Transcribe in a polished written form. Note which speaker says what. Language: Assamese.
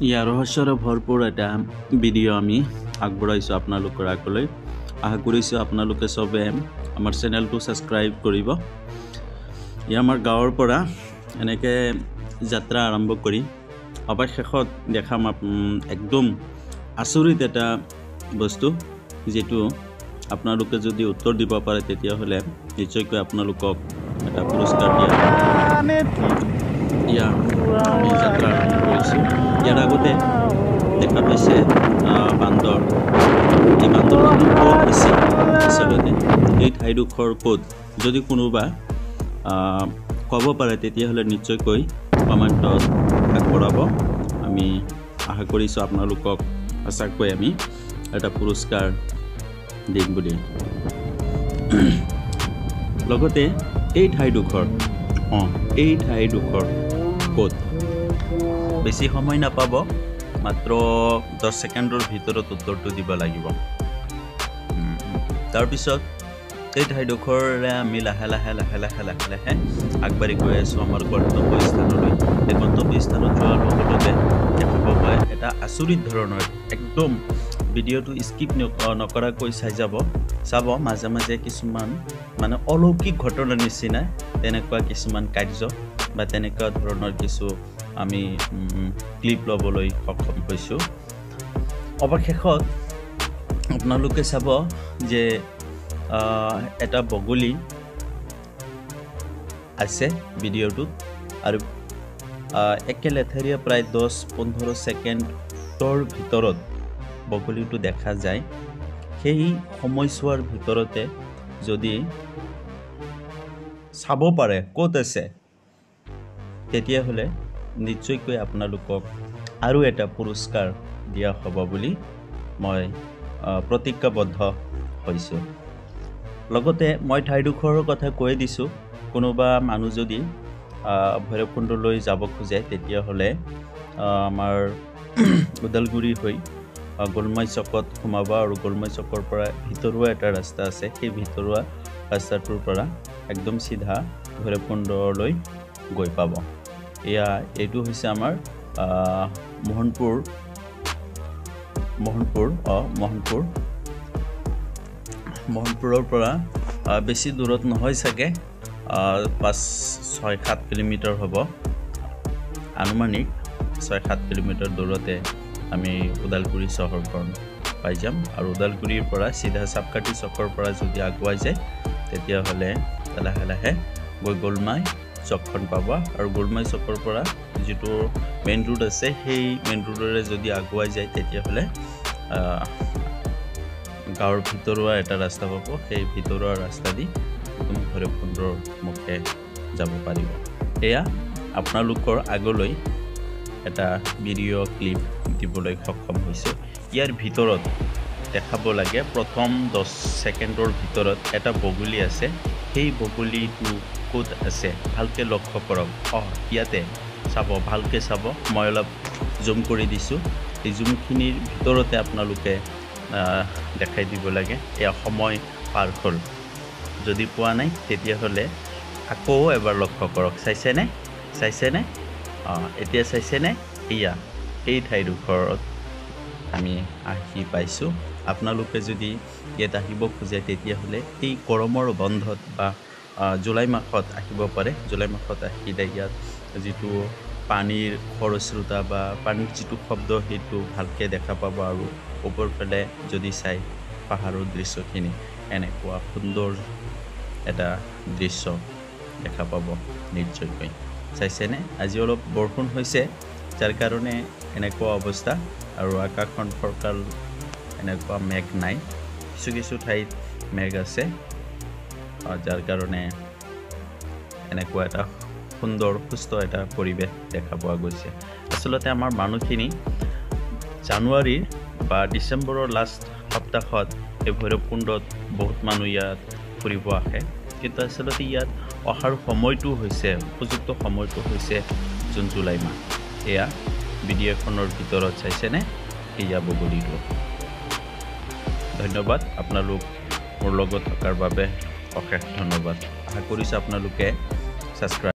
Speaker 1: ইয়াৰ ৰহস্যৰে ভৰপূৰ এটা ভিডিঅ' আমি আগবঢ়াইছোঁ আপোনালোকৰ আগলৈ। আশা কৰিছোঁ আপোনালোকে চবে আমাৰ চেনেলটো ছাবস্ক্ৰাইব কৰিব। ই আমাৰ গাঁৱৰ পৰা এনেকৈ যাত্ৰা আৰম্ভ কৰি অৱশেষত দেখাম একদম আচৰিত এটা বস্তু, যিটো আপোনালোকে যদি উত্তৰ দিব পাৰে তেতিয়াহ'লে নিশ্চয়কৈ আপোনালোকক এটা পুৰস্কাৰ দিয়া হ'ব। আমি যাত্ৰা আৰম্ভ কৰিছোঁ। ইয়াৰ আগতে দেখা পাইছে বান্দৰ। এই বান্দৰটো ক'ত আছে আচলতে, এই ঠাইডোখৰ ক'ত, যদি কোনোবা ক'ব পাৰে তেতিয়াহ'লে নিশ্চয়কৈ কমেণ্টত আগবঢ়াব। আমি আশা কৰিছোঁ আপোনালোকক সঁচাকৈ আমি এটা পুৰস্কাৰ দিম বুলি। লগতে এই ঠাইডোখৰ ক'ত, বেছি সময় নাপাব, মাত্ৰ 10 ছেকেণ্ডৰ ভিতৰত উত্তৰটো দিব লাগিব। তাৰপিছত এই ঠাইডোখৰে আমি লাহে লাহে আগবাঢ়ি গৈ আছোঁ আমাৰ গন্তব্যস্থানলৈ। এই গন্তব্যস্থানত যোৱাৰ লগতে দেখা পাব এটা আচৰিত ধৰণৰ, একদম ভিডিঅ'টো স্কিপ নকৰাকৈ চাব। মাজে মাজে কিছুমান মানে অলৌকিক ঘটনাৰ নিচিনা তেনেকুৱা কিছুমান কাৰ্য বা তেনেকুৱা ধৰণৰ কিছু আমি ক্লিপ ল'বলৈ সক্ষম হৈছোঁ। অৱশেষত আপোনালোকে চাব যে এটা বগলী আছে ভিডিঅ'টোত, আৰু একে লেঠাৰীয়ে প্ৰায় 10-15 ছেকেণ্ডৰ ভিতৰত বগলীটো দেখা যায়। সেই সময়ছোৱাৰ ভিতৰতে যদি চাব পাৰে ক'ত আছে, তেতিয়াহ'লে নিশ্চয়কৈ আপোনালোকক আৰু এটা পুৰস্কাৰ দিয়া হ'ব বুলি মই প্ৰতিজ্ঞাবদ্ধ হৈছোঁ। লগতে মই ঠাইডোখৰৰ কথা কৈ দিছোঁ। কোনোবা মানুহ যদি ভৈৰৱকুণ্ডলৈ যাব খোজে তেতিয়াহ'লে আমাৰ ওদালগুৰি হৈ গোলমাই চকত সোমাব, আৰু গোলমাই চকৰ পৰা ভিতৰুৱা এটা ৰাস্তা আছে। সেই ভিতৰুৱা ৰাস্তাটোৰ পৰা একদম চিধা ভৈৰৱকুণ্ডলৈ গৈ পাব। এইটো হৈছে আমাৰ মোহনপুৰৰ পৰা বেছি দূৰত নহয় চাগে, 5-6-7 কিলোমিটাৰ হ'ব, আনুমানিক 6-7 কিলোমিটাৰ দূৰতে আমি ওদালগুৰি চহৰখন পাই যাম। আৰু ওদালগুৰিৰ পৰা চিধা চাপকাঠি চকৰ পৰা যদি আগুৱাই যায় তেতিয়াহ'লে লাহে লাহে গৈ গোলমাই চকখন পাব। আৰু গোলমাই চকৰ পৰা যিটো মেইন ৰোড আছে, সেই মেইন ৰোডেৰে যদি আগুৱাই যায় তেতিয়াহ'লে গাঁৱৰ ভিতৰুৱা এটা ৰাস্তা পাব। সেই ভিতৰুৱা ৰাস্তা দি একদম ভৈৰৱকুণ্ডৰ মুখে যাব পাৰিব। এয়া আপোনালোকৰ আগলৈ এটা ভিডিঅ' ক্লিপ দিবলৈ সক্ষম হৈছোঁ। ইয়াৰ ভিতৰত দেখাব লাগে প্ৰথম 10 ছেকেণ্ডৰ ভিতৰত এটা বগলী আছে। সেই বগলীটো ক'ত আছে ভালকৈ লক্ষ্য কৰক। ইয়াতে চাব, ভালকৈ চাব। মই অলপ জুম কৰি দিছোঁ। এই জুমখিনিৰ ভিতৰতে আপোনালোকে দেখাই দিব লাগে। এয়া সময় পাৰ হ'ল। যদি পোৱা নাই তেতিয়াহ'লে আকৌ এবাৰ লক্ষ্য কৰক। চাইছেনে? এতিয়া চাইছেনে? এই ঠাইডোখৰত আমি আহি পাইছোঁ। আপোনালোকে যদি ইয়াত আহিব খোজে তেতিয়াহ'লে এই গৰমৰ বন্ধত বা জুলাই মাহত আহিব পাৰে। জুলাই মাহত আহিলে ইয়াত যিটো পানীৰ খৰস্ৰোতা বা পানীৰ যিটো শব্দ সেইটো ভালকৈ দেখা পাব। আৰু ওপৰফালে যদি চাই পাহাৰৰ দৃশ্যখিনি, এনেকুৱা সুন্দৰ এটা দৃশ্য দেখা পাব নিশ্চয়কৈ। চাইছেনে? আজি অলপ বৰষুণ হৈছে, যাৰ কাৰণে এনেকুৱা অৱস্থা, আৰু আকাশখন ফৰকাল, এনেকুৱা মেঘ নাই। কিছু ঠাইত মেঘ আছে, যাৰ কাৰণে এনেকুৱা এটা সুন্দৰ সুস্থ এটা পৰিৱেশ দেখা পোৱা গৈছে। আচলতে আমাৰ মানুহখিনি জানুৱাৰীৰ বা ডিচেম্বৰৰ লাষ্ট সপ্তাহত এই ভৈৰৱকুণ্ডত বহুত মানুহ ইয়াত ফুৰিব আহে। কিন্তু আচলতে ইয়াত অহাৰ সময়টো হৈছে, উপযুক্ত সময়টো হৈছে জুন জুলাই মাহ। এয়া ভিডিঅ'খনৰ ভিতৰত চাইছেনে? এয়া বগলীটো। ধন্যবাদ, আপোনালোক মোৰ লগত থকাৰ বাবে অশেষ ধন্যবাদ। আশা কৰিছোঁ আপোনালোকে ছাবস্ক্ৰাইব